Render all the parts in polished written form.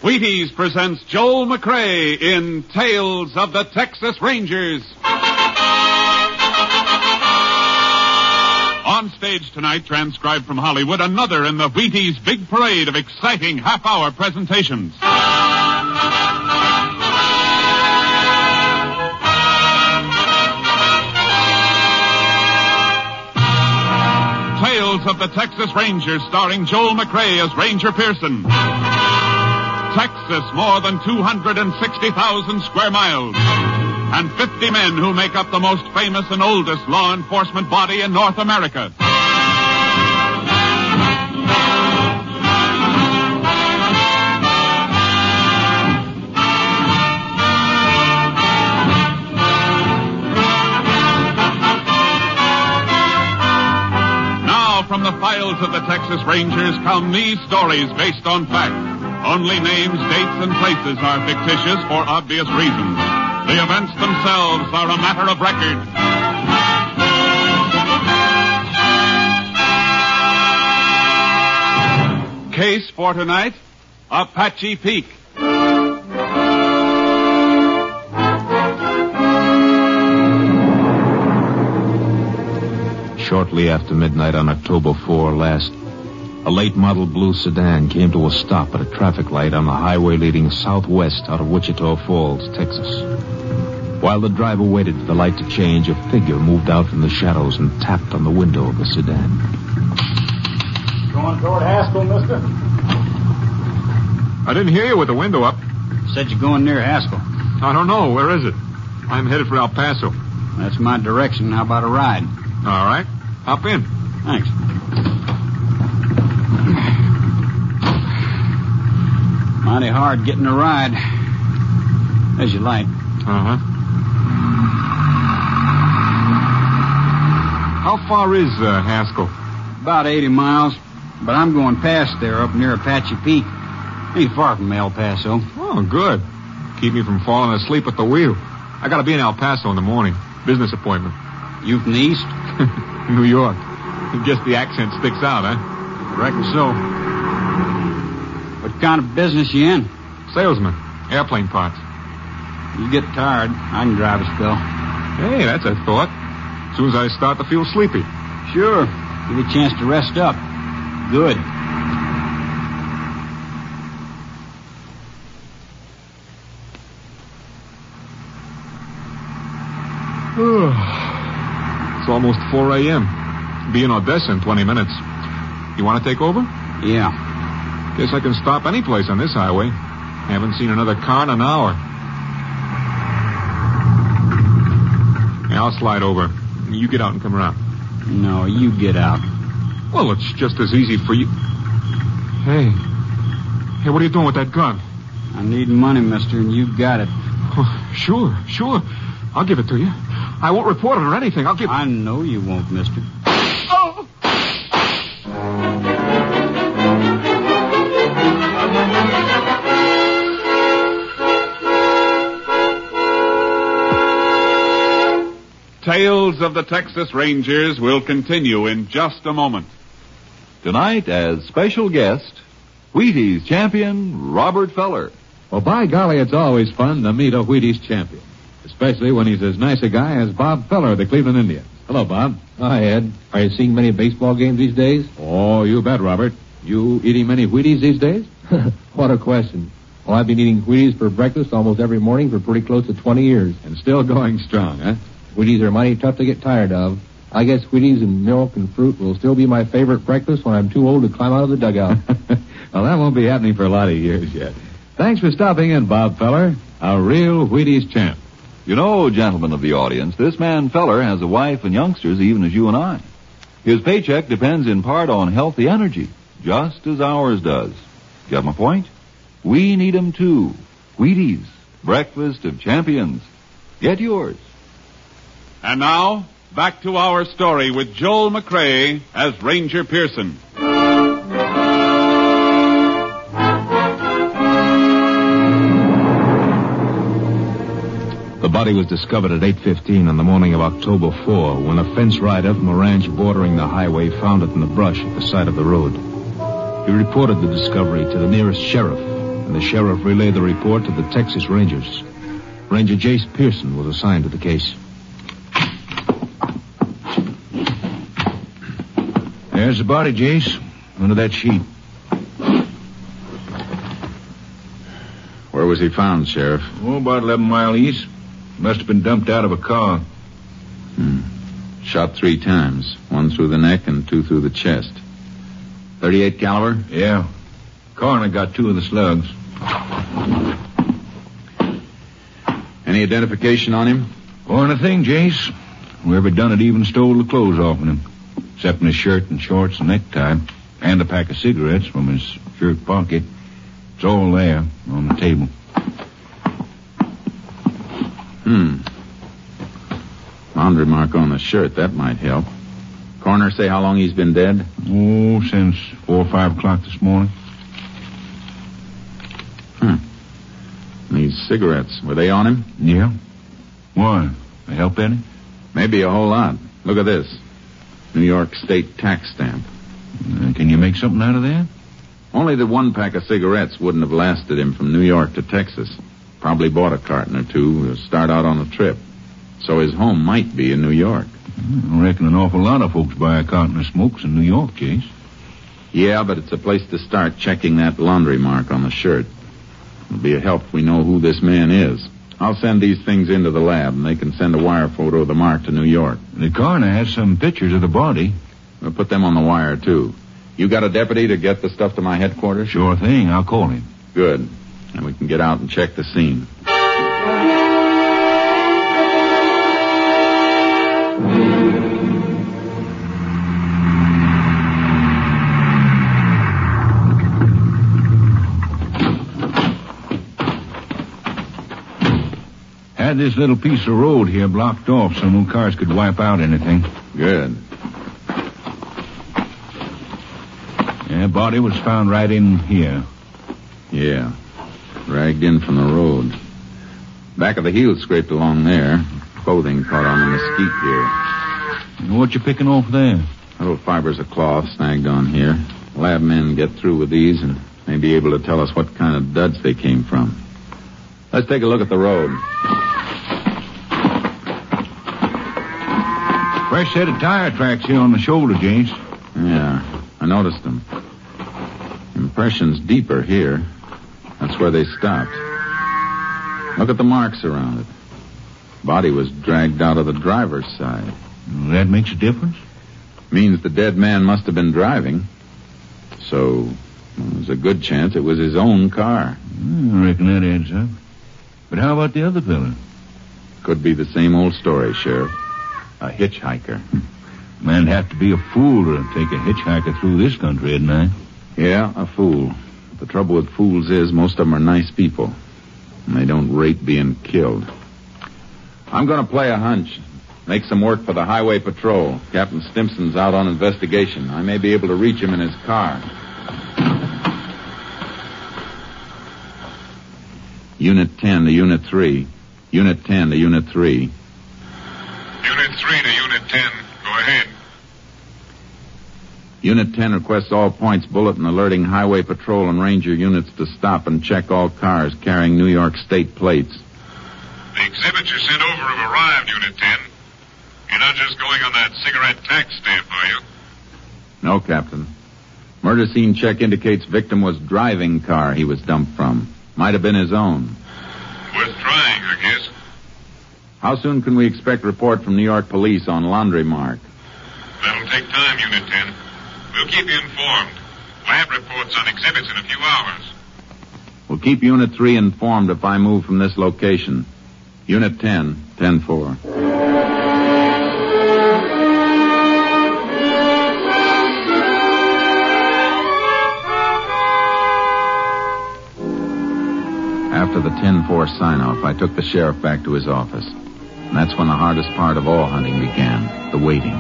Wheaties presents Joel McCrea in Tales of the Texas Rangers. On stage tonight, transcribed from Hollywood, another in the Wheaties big parade of exciting half-hour presentations. Tales of the Texas Rangers, starring Joel McCrea as Ranger Pearson. Texas, more than 260,000 square miles. And 50 men who make up the most famous and oldest law enforcement body in North America. Now, from the files of the Texas Rangers come these stories based on fact. Only names, dates, and places are fictitious for obvious reasons. The events themselves are a matter of record. Case for tonight, Apache Peak. Shortly after midnight on October 4 last, a late model blue sedan came to a stop at a traffic light on the highway leading southwest out of Wichita Falls, Texas. While the driver waited for the light to change, a figure moved out from the shadows and tapped on the window of the sedan. Going toward Haskell, mister? I didn't hear you with the window up. Said you're going near Haskell. I don't know. Where is it? I'm headed for El Paso. That's my direction. How about a ride? All right. Hop in. Thanks. Mighty hard getting a ride. There's your light. Uh-huh. How far is Haskell? About 80 miles, but I'm going past there up near Apache Peak. Ain't far from El Paso. Oh, good. Keep me from falling asleep at the wheel. I gotta be in El Paso in the morning. Business appointment. You from the east? New York. Guess the accent sticks out, huh? I reckon so. What kind of business you in? Salesman. Airplane parts. You get tired, I can drive a spell. Hey, that's a thought. As soon as I start to feel sleepy. Sure. Give you a chance to rest up. Good. It's almost 4 a.m. Be in Odessa in 20 minutes. You want to take over? Yeah. Guess I can stop any place on this highway. Haven't seen another car in an hour. Yeah, I'll slide over. You get out and come around. No, you get out. Well, it's just as easy for you. Hey, what are you doing with that gun? I need money, mister, and you got it. Oh, sure. I'll give it to you. I won't report it or anything. I know you won't, mister. Oh! Tales of the Texas Rangers will continue in just a moment. Tonight, as special guest, Wheaties champion Robert Feller. Well, by golly, it's always fun to meet a Wheaties champion, especially when he's as nice a guy as Bob Feller of the Cleveland Indians. Hello, Bob. Hi, Ed. Are you seeing many baseball games these days? Oh, you bet, Robert. You eating many Wheaties these days? What a question. Well, I've been eating Wheaties for breakfast almost every morning for pretty close to 20 years. And still going strong, huh? Wheaties are mighty tough to get tired of. I guess Wheaties and milk and fruit will still be my favorite breakfast when I'm too old to climb out of the dugout. Well, that won't be happening for a lot of years yet. Thanks for stopping in, Bob Feller, a real Wheaties champ. You know, gentlemen of the audience, this man Feller has a wife and youngsters even as you and I. His paycheck depends in part on healthy energy, just as ours does. Get my point? We need 'em too. Wheaties, breakfast of champions. Get yours. And now, back to our story with Joel McCrea as Ranger Pearson. The body was discovered at 8:15 on the morning of October 4 when a fence rider from a ranch bordering the highway found it in the brush at the side of the road. He reported the discovery to the nearest sheriff, and the sheriff relayed the report to the Texas Rangers. Ranger Jace Pearson was assigned to the case. There's the body, Jace, under that sheet. Where was he found, Sheriff? Oh, about 11 miles east. Must have been dumped out of a car. Shot 3 times. 1 through the neck and 2 through the chest. .38 caliber? Yeah. Coroner got 2 of the slugs. Any identification on him? Or a thing, Jace. Whoever done it even stole the clothes off of him. Except in his shirt and shorts and necktie. And a pack of cigarettes from his shirt pocket. It's all there on the table. Laundry mark on the shirt. That might help. Coroner say how long he's been dead? Oh, since 4 or 5 o'clock this morning. These cigarettes, were they on him? Yeah. Why? They help any? Maybe a whole lot. Look at this. New York State tax stamp. Can you make something out of that? Only the 1 pack of cigarettes wouldn't have lasted him from New York to Texas. Probably bought a carton or 2 to start out on a trip. So his home might be in New York. I reckon an awful lot of folks buy a carton of smokes in New York, Jace. Yeah, but it's a place to start checking that laundry mark on the shirt. It'll be a help if we know who this man is. I'll send these things into the lab, and they can send a wire photo of the mark to New York. The coroner has some pictures of the body. We'll put them on the wire, too. You got a deputy to get the stuff to my headquarters? Sure thing. I'll call him. Good. And we can get out and check the scene. Had this little piece of road here blocked off so no cars could wipe out anything. Good. Yeah, body was found right in here. Yeah. Dragged in from the road. Back of the heel scraped along there. Clothing caught on the mesquite here. What you picking off there? Little fibers of cloth snagged on here. Lab men get through with these and may be able to tell us what kind of duds they came from. Let's take a look at the road. Fresh set of tire tracks here on the shoulder, Jace. Yeah, I noticed them. Impressions deeper here. That's where they stopped. Look at the marks around it. Body was dragged out of the driver's side. That makes a difference? Means the dead man must have been driving. So, there's a good chance it was his own car. I reckon that adds up. But how about the other fella? Could be the same old story, Sheriff. A hitchhiker. Man'd have to be a fool to take a hitchhiker through this country, hadn't I? Yeah, a fool. The trouble with fools is most of them are nice people. And they don't rate being killed. I'm going to play a hunch. Make some work for the highway patrol. Captain Stimpson's out on investigation. I may be able to reach him in his car. Unit 10 to Unit 3. Unit 10 to Unit 3. Unit 3 to Unit 10. Go ahead. Unit 10 requests all points bulletin alerting highway patrol and ranger units to stop and check all cars carrying New York State plates. The exhibits you sent over have arrived, Unit 10. You're not just going on that cigarette tax stamp, are you? No, Captain. Murder scene check indicates victim was driving car he was dumped from. Might have been his own. Worth trying, I guess. How soon can we expect report from New York police on laundry mark? That'll take time, Unit 10. We'll keep you informed. Lab reports on exhibits in a few hours. We'll keep Unit 3 informed if I move from this location. Unit 10, 10-4. After the 10-4 sign-off, I took the sheriff back to his office. And that's when the hardest part of all hunting began, the waiting.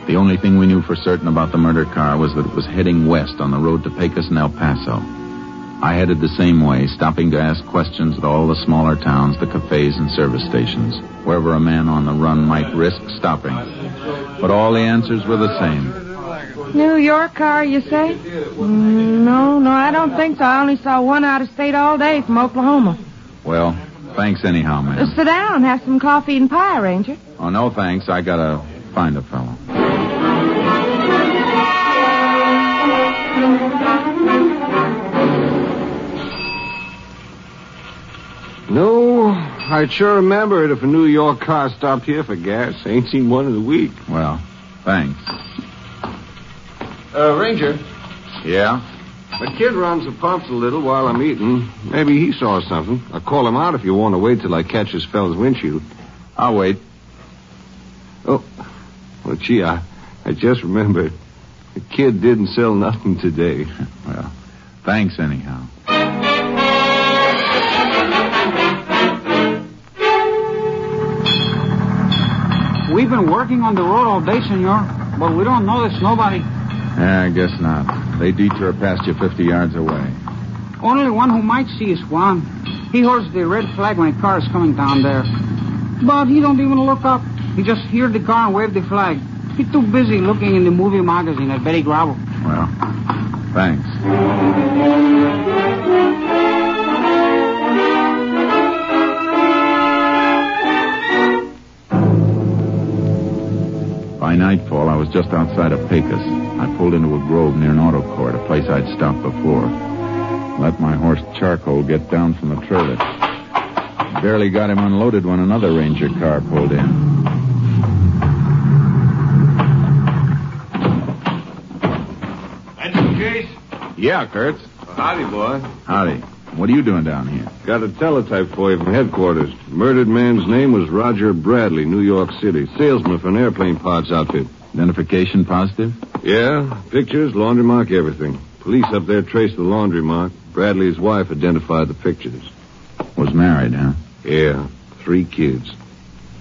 The only thing we knew for certain about the murder car was that it was heading west on the road to Pecos and El Paso. I headed the same way, stopping to ask questions at all the smaller towns, the cafes and service stations, wherever a man on the run might risk stopping. But all the answers were the same. New York car, you say? No, I don't think so. I only saw one out of state all day from Oklahoma. Well, thanks anyhow, ma'am. Sit down. Have some coffee and pie, Ranger. Oh, no, thanks. I gotta find a fellow. No, I'd sure remember it if a New York car stopped here for gas. Ain't seen one in a week. Well, thanks. Ranger. Yeah? The kid runs the pumps a little while I'm eating. Maybe he saw something. I'll call him out if you want to wait till I catch this fella's windshield. I'll wait. Oh, well, gee, I just remembered. The kid didn't sell nothing today. Well, thanks anyhow. We've been working on the road all day, senor, but we don't notice nobody. I guess not. They detour past you 50 yards away. Only one who might see is Juan. He holds the red flag when a car is coming down there. But he don't even look up. He just hears the car and waves the flag. He's too busy looking in the movie magazine at Betty Gravel. Well, thanks. By nightfall, I was just outside of Pecos. I pulled into a grove near an auto court, a place I'd stopped before. Let my horse Charcoal get down from the trailer. Barely got him unloaded when another Ranger car pulled in. That's you, Jace? Yeah, Kurtz. Howdy, boy. Howdy. What are you doing down here? Got a teletype for you from headquarters. Murdered man's name was Roger Bradley, New York City. Salesman for an airplane parts outfit. Identification positive? Yeah, pictures, laundry mark, everything. Police up there traced the laundry mark. Bradley's wife identified the pictures. Was married, huh? Yeah, 3 kids.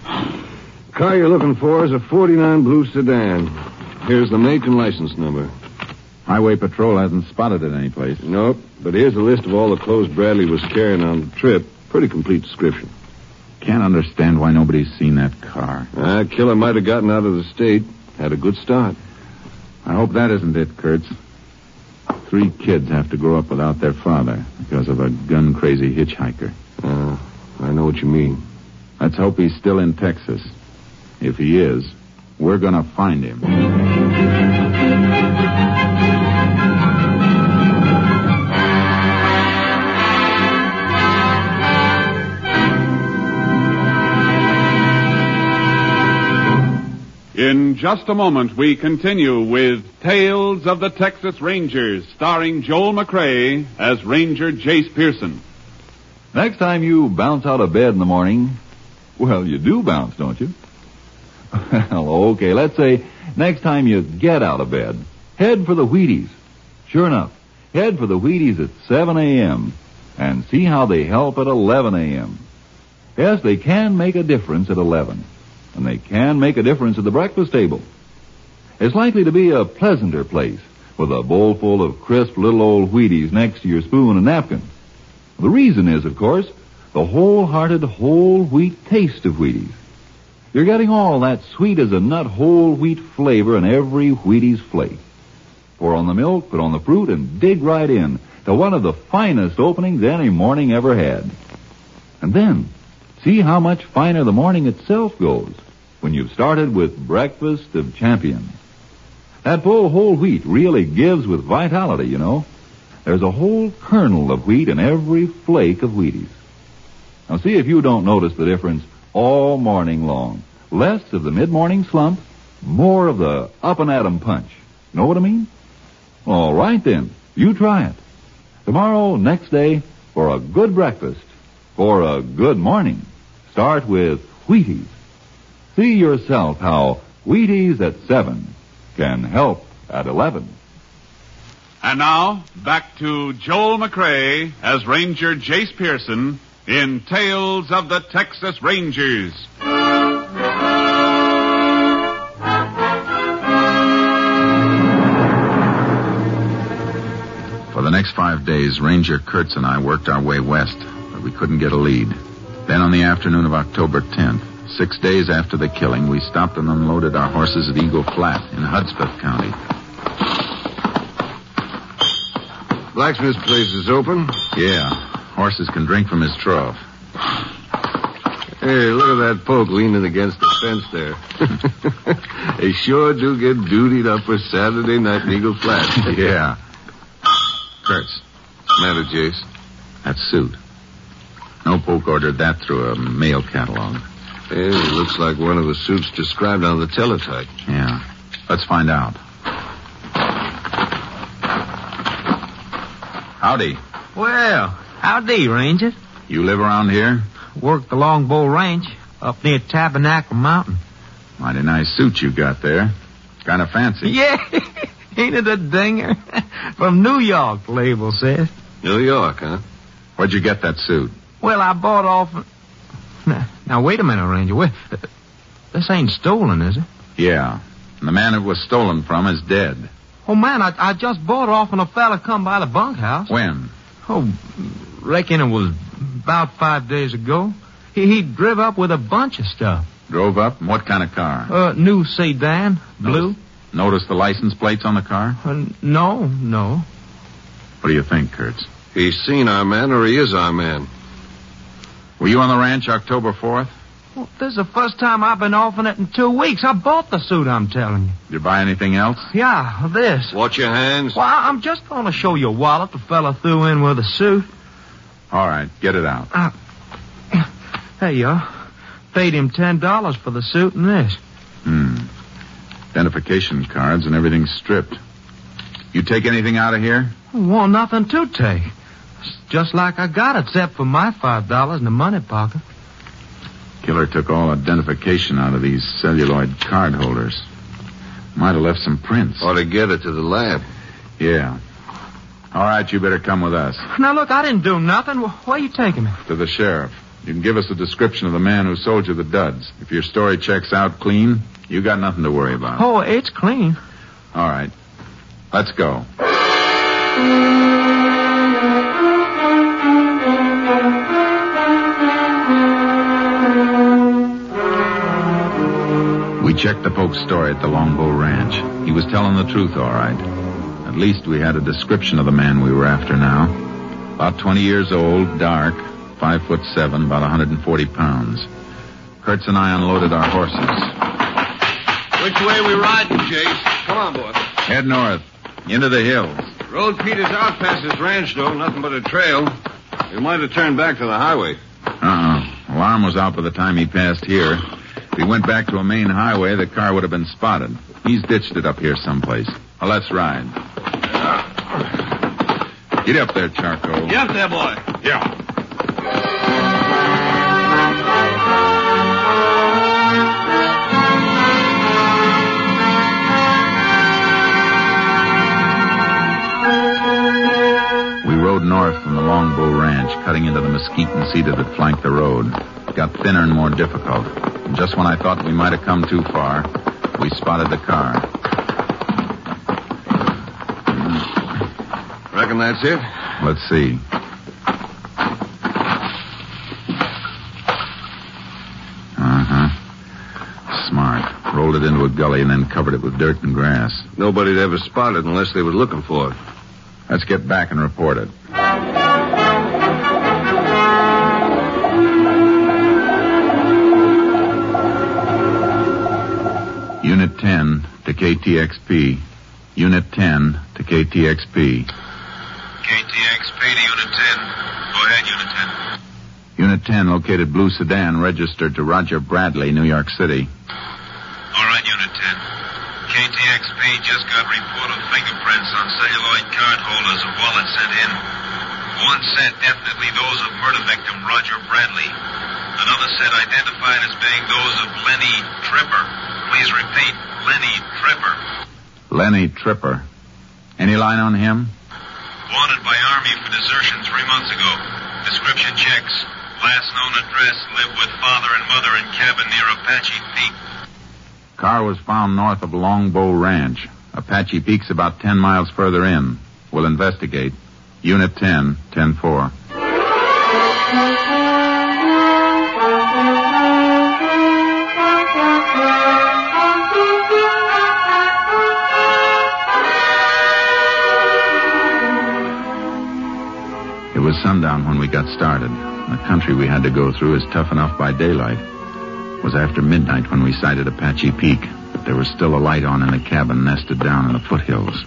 Car you're looking for is a 49 blue sedan. Here's the make and license number. Highway Patrol hasn't spotted it anyplace. Nope, but here's a list of all the clothes Bradley was carrying on the trip. Pretty complete description. Can't understand why nobody's seen that car. Killer might have gotten out of the state. Had a good start. I hope that isn't it, Kurtz. 3 kids have to grow up without their father because of a gun-crazy hitchhiker. I know what you mean. Let's hope he's still in Texas. If he is, we're going to find him. In just a moment, we continue with Tales of the Texas Rangers, starring Joel McCrea as Ranger Jace Pearson. Next time you bounce out of bed in the morning, well, you do bounce, don't you? Well, okay, let's say next time you get out of bed, head for the Wheaties. Sure enough, head for the Wheaties at 7 a.m. and see how they help at 11 a.m. Yes, they can make a difference at 11. And they can make a difference at the breakfast table. It's likely to be a pleasanter place with a bowl full of crisp little old Wheaties next to your spoon and napkin. The reason is, of course, the wholehearted whole wheat taste of Wheaties. You're getting all that sweet-as-a-nut whole wheat flavor in every Wheaties flake. Pour on the milk, put on the fruit, and dig right in to one of the finest openings any morning ever had. And then, see how much finer the morning itself goes when you've started with Breakfast of Champions. That full whole wheat really gives with vitality, you know. There's a whole kernel of wheat in every flake of Wheaties. Now see if you don't notice the difference all morning long. Less of the mid-morning slump, more of the up-and-at-'em punch. Know what I mean? All right, then. You try it. Tomorrow, next day, for a good breakfast, for a good morning, start with Wheaties. See yourself how Wheaties at 7 can help at 11. And now, back to Joel McCrea as Ranger Jace Pearson in Tales of the Texas Rangers. For the next 5 days, Ranger Kurtz and I worked our way west, but we couldn't get a lead. Then on the afternoon of October 10th, 6 days after the killing, we stopped and unloaded our horses at Eagle Flat in Hudspeth County. Blacksmith's place is open. Yeah. Horses can drink from his trough. Hey, look at that poke leaning against the fence there. They sure do get dutied up for Saturday night in Eagle Flat. Yeah. Kurtz. What's the matter, Jace? That suit. No poke ordered that through a mail catalog. Hey, it looks like one of the suits described on the teletype. Yeah. Let's find out. Howdy. Well, howdy, Ranger. You live around here? Work the Longbow Ranch up near Tabernacle Mountain. Mighty nice suit you got there. Kind of fancy. Yeah, ain't it a dinger? From New York, the label says. New York, huh? Where'd you get that suit? Well, I bought off... Now, wait a minute, Ranger. This ain't stolen, is it? Yeah. And the man it was stolen from is dead. Oh, man, I just bought off when a fella come by the bunkhouse. When? Oh, reckon it was about 5 days ago. He drove up with a bunch of stuff. Drove up? What kind of car? New sedan, blue. Notice the license plates on the car? No. What do you think, Kurtz? He's seen our man or he is our man. Were you on the ranch October 4th? Well, this is the first time I've been off in it in 2 weeks. I bought the suit, I'm telling you. Did you buy anything else? Yeah, this. Watch your hands. Well, I'm just going to show you a wallet the fella threw in with the suit. All right, get it out. There you are. Paid him $10 for the suit and this. Identification cards and everything stripped. You take anything out of here? Well, nothing to take. It's just like I got it, except for my $5 in the money pocket. Killer took all identification out of these celluloid card holders. Might have left some prints. Ought to get it to the lab. Yeah. All right, you better come with us. Now, look, I didn't do nothing. Where are you taking me? To the sheriff. You can give us a description of the man who sold you the duds. If your story checks out clean, you got nothing to worry about. Oh, it's clean. All right. Let's go. We checked the Pope's story at the Longbow Ranch. He was telling the truth, all right. At least we had a description of the man we were after now. About 20 years old, dark, 5'7", about 140 pounds. Kurtz and I unloaded our horses. Which way we riding, Jace? Come on, boy. Head north, into the hills. Road peters out past this ranch, though. Nothing but a trail. We might have turned back to the highway. Alarm was out by the time he passed here. If he went back to a main highway, the car would have been spotted. He's ditched it up here someplace. Well, let's ride. Get up there, Charco. Get up there, boy. Yeah. We rode north from the Longbow Ranch, cutting into the mesquite and cedar that flanked the road. It got thinner and more difficult. And just when I thought we might have come too far, we spotted the car. Reckon that's it? Let's see. Smart. Rolled it into a gully and then covered it with dirt and grass. Nobody'd ever spot it unless they were looking for it. Let's get back and report it. Unit 10 to KTXP. Unit 10 to KTXP. KTXP to Unit 10. Go ahead, Unit 10. Unit 10 located blue sedan registered to Roger Bradley, New York City. All right, Unit 10. KTXP just got report of fingerprints on celluloid card holders of wallets sent in. One set definitely those of murder victim Roger Bradley. Another set identified as being those of Lenny Tripper. Please repeat, Lenny Tripper. Lenny Tripper. Any line on him? Wanted by Army for desertion 3 months ago. Description checks. Last known address, lived with father and mother in cabin near Apache Peak. Car was found north of Longbow Ranch. Apache Peak's about 10 miles further in. We'll investigate. Unit 10, 10-4. sundown when we got started. The country we had to go through is tough enough by daylight. It was after midnight when we sighted Apache Peak, but there was still a light on in the cabin nested down in the foothills.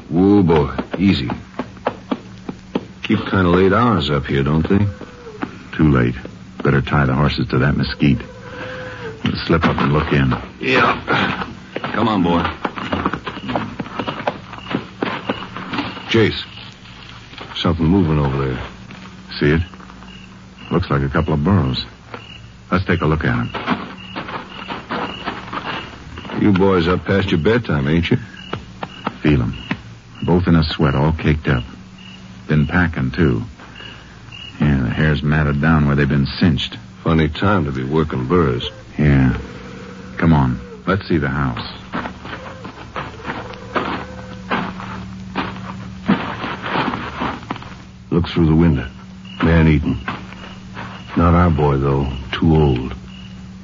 Whoa, boy. Easy. Keep kind of late hours up here, don't they? Too late. Better tie the horses to that mesquite. We'll slip up and look in. Yeah. Come on, boy. Jace. Something moving over there. See it? Looks like a couple of burros. Let's take a look at them. You boys up past your bedtime, ain't you? Feel them. Both in a sweat, all caked up. Been packing, too. Yeah, the hair's matted down where they've been cinched. Funny time to be working burros. Yeah. Come on. Let's see the house. Look through the window. Man-eaten. Not our boy, though. Too old.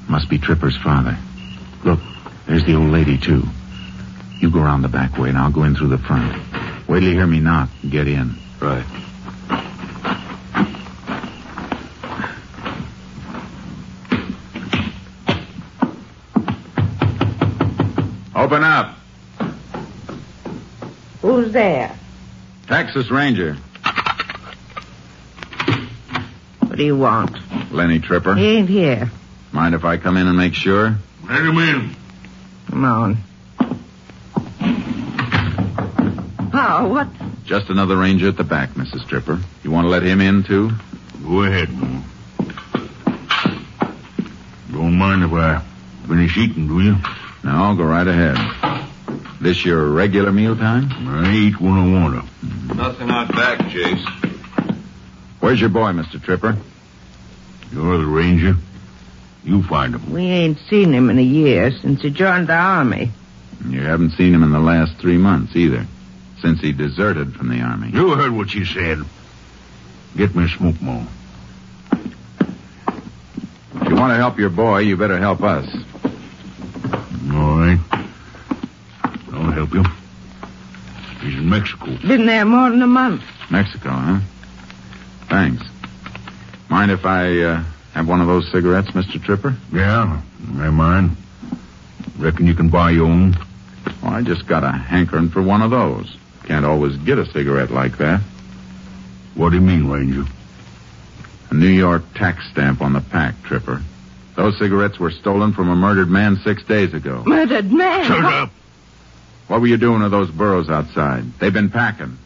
Must be Tripper's father. Look, there's the old lady, too. You go around the back way, and I'll go in through the front. Wait till you hear me knock and get in. Right. Open up. Who's there? Texas Ranger. What do you want? Lenny Tripper. He ain't here. Mind if I come in and make sure? Let him in. Come on. Oh, what? Just another ranger at the back, Mrs. Tripper. You want to let him in, too? Go ahead, man. Don't mind if I finish eating, do you? No, go right ahead. This your regular mealtime? I eat when I want to. Nothing out back, Jace. Where's your boy, Mr. Tripper? You're the ranger. You find him. We ain't seen him in a year since he joined the army. You haven't seen him in the last 3 months, either. Since he deserted from the army. You heard what she said. Get me a smoke more. If you want to help your boy, you better help us. All right. I'll help you. He's in Mexico. Been there more than a month. Mexico, huh? Thanks. Mind if I have one of those cigarettes, Mr. Tripper? Yeah, I mind. Reckon you can buy your own? Well, I just got a hankering for one of those. Can't always get a cigarette like that. What do you mean, Ranger? A New York tax stamp on the pack, Tripper. Those cigarettes were stolen from a murdered man 6 days ago. Murdered man? Shut up! What were you doing with those burros outside? They've been packing.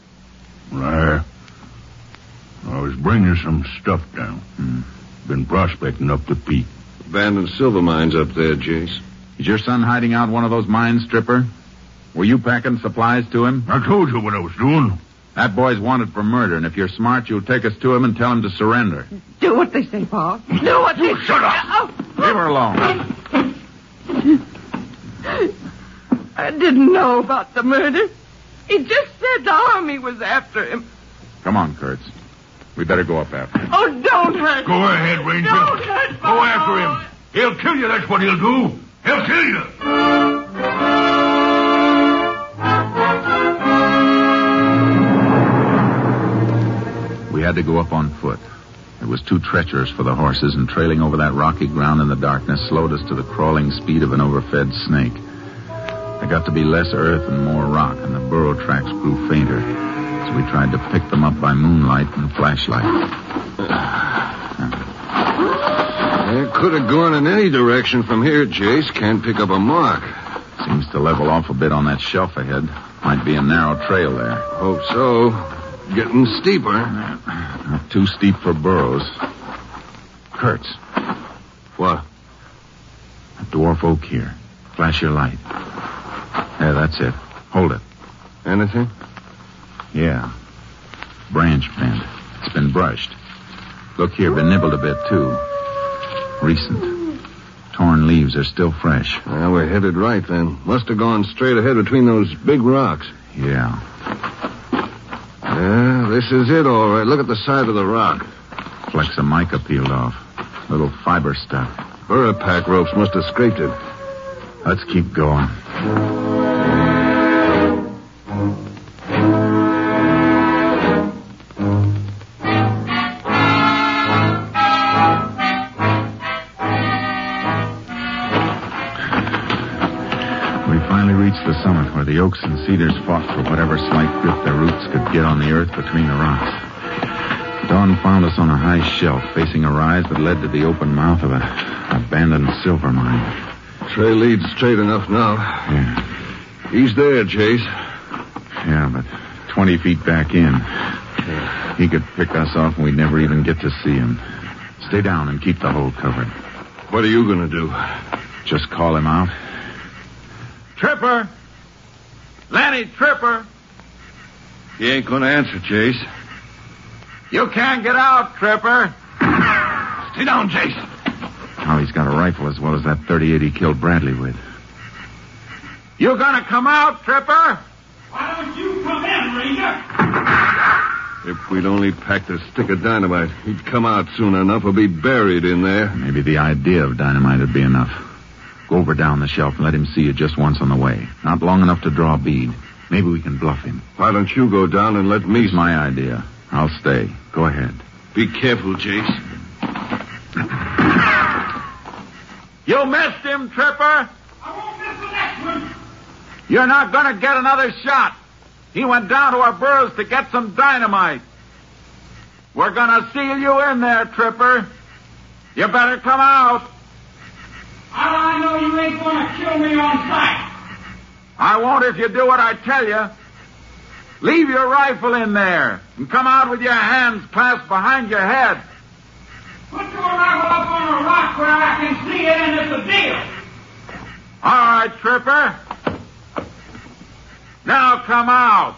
I was bringing some stuff down. Been prospecting up the peak. Abandoned silver mines up there, Jace. Is your son hiding out one of those mines, Tripper? Were you packing supplies to him? I told you what I was doing. That boy's wanted for murder, and if you're smart, you'll take us to him and tell him to surrender. Do what they say, Pa. Do what they say. Shut up! Leave her alone. I didn't know about the murder. He just said the army was after him. Come on, Kurtz. We better go up after him. Oh, don't hurt Go ahead, Ranger. Don't hurt Go after him. He'll kill you, that's what he'll do. He'll kill you. We had to go up on foot. It was too treacherous for the horses, and trailing over that rocky ground in the darkness slowed us to the crawling speed of an overfed snake. There got to be less earth and more rock, and the burro tracks grew fainter, so we tried to pick them up by moonlight and flashlight. It could have gone in any direction from here, Jace. Can't pick up a mark. Seems to level off a bit on that shelf ahead. Might be a narrow trail there. Hope so. Getting steeper. Not too steep for burros. Kurtz. What? A dwarf oak here. Flash your light. There, that's it. Hold it. Anything? Yeah. Branch bent. It's been brushed. Look here, been nibbled a bit, too. Recent. Torn leaves are still fresh. Well, we're headed right, then. Must have gone straight ahead between those big rocks. Yeah. Yeah, this is it, all right. Look at the side of the rock. Flecks of mica peeled off. Little fiber stuff. Burro pack ropes must have scraped it. Let's keep going. The oaks and cedars fought for whatever slight grip their roots could get on the earth between the rocks. Dawn found us on a high shelf facing a rise that led to the open mouth of an abandoned silver mine. Trail leads straight enough now. Yeah. He's there, Jace. Yeah, but 20 feet back in. He could pick us off and we'd never even get to see him. Stay down and keep the hole covered. What are you going to do? Just call him out. Tripper! Lenny Tripper! He ain't going to answer, Jace. You can't get out, Tripper. Stay down, Jace. Now he's got a rifle as well as that .38 he killed Bradley with. You gonna come out, Tripper? Why don't you come in, Ranger? If we'd only packed a stick of dynamite, he'd come out soon enough or be buried in there. Maybe the idea of dynamite would be enough. Go over down the shelf and let him see you just once on the way. Not long enough to draw a bead. Maybe we can bluff him. Why don't you go down and let me... It's my idea. I'll stay. Go ahead. Be careful, Jace. You missed him, Tripper. I won't miss the next one. You're not gonna get another shot. He went down to our burrows to get some dynamite. We're gonna seal you in there, Tripper. You better come out. How do I know you ain't gonna kill me on sight? I won't if you do what I tell you. Leave your rifle in there and come out with your hands clasped behind your head. Put your rifle up on a rock where I can see it and it's a deal. All right, Tripper. Now come out.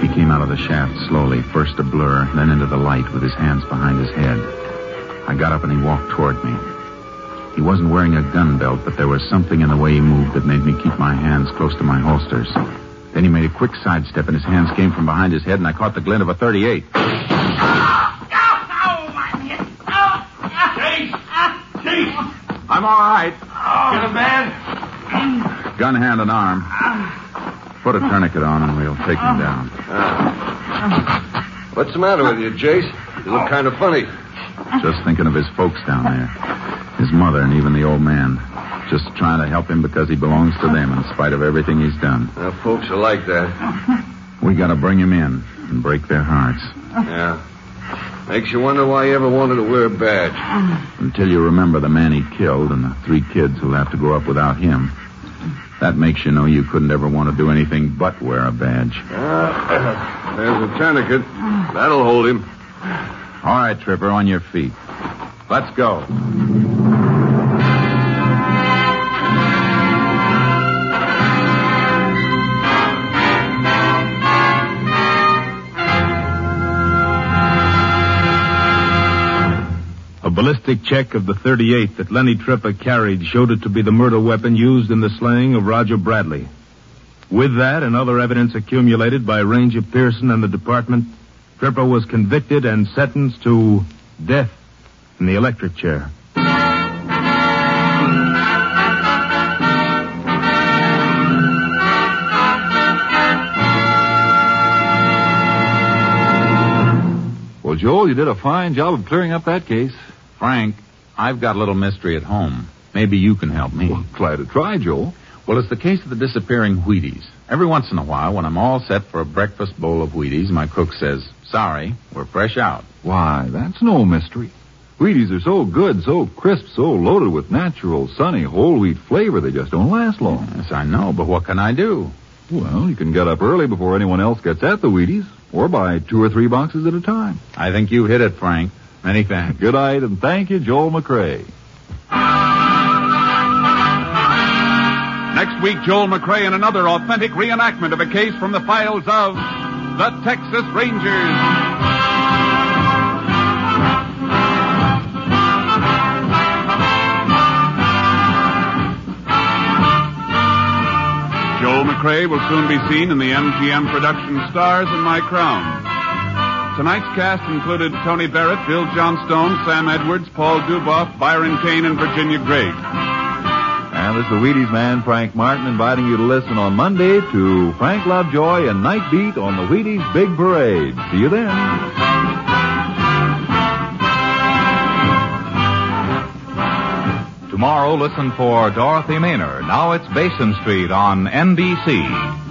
He came out of the shaft slowly, first a blur, then into the light with his hands behind his head. I got up and he walked toward me. He wasn't wearing a gun belt, but there was something in the way he moved that made me keep my hands close to my holsters. Then he made a quick sidestep and his hands came from behind his head and I caught the glint of a .38. I'm all right. Get him, man. Gun, hand, and arm. Put a tourniquet on and we'll take him down. What's the matter with you, Jace? You look kind of funny. Just thinking of his folks down there. His mother and even the old man. Just trying to help him because he belongs to them in spite of everything he's done. Folks are like that. We gotta bring him in and break their hearts. Yeah. Makes you wonder why he ever wanted to wear a badge. Until you remember the man he killed and the 3 kids who'll have to grow up without him. That makes you know you couldn't ever want to do anything but wear a badge. There's a tourniquet. That'll hold him. All right, Tripper, on your feet. Let's go. A ballistic check of the .38 that Lenny Tripper carried showed it to be the murder weapon used in the slaying of Roger Bradley. With that and other evidence accumulated by Ranger Pearson and the department, Tripper was convicted and sentenced to death in the electric chair. Well, Joel, you did a fine job of clearing up that case. Frank, I've got a little mystery at home. Maybe you can help me. Well, glad to try, Joel. Well, it's the case of the disappearing Wheaties. Every once in a while, when I'm all set for a breakfast bowl of Wheaties, my cook says, "Sorry, we're fresh out." Why, that's no mystery. Wheaties are so good, so crisp, so loaded with natural, sunny, whole wheat flavor, they just don't last long. Yes, I know, but what can I do? Well, you can get up early before anyone else gets at the Wheaties, or buy 2 or 3 boxes at a time. I think you hit it, Frank. Many thanks. Good night, and thank you, Joel McCrea. Next week, Joel McCrea in another authentic reenactment of a case from the files of the Texas Rangers. Joel McCrea will soon be seen in the MGM production Stars in My Crown. Tonight's cast included Tony Barrett, Bill Johnstone, Sam Edwards, Paul Duboff, Byron Kane, and Virginia Gregg. And this is the Wheaties man, Frank Martin, inviting you to listen on Monday to Frank Lovejoy and Night Beat on the Wheaties Big Parade. See you then. Tomorrow, listen for Dorothy Maynard. Now it's Basin Street on NBC.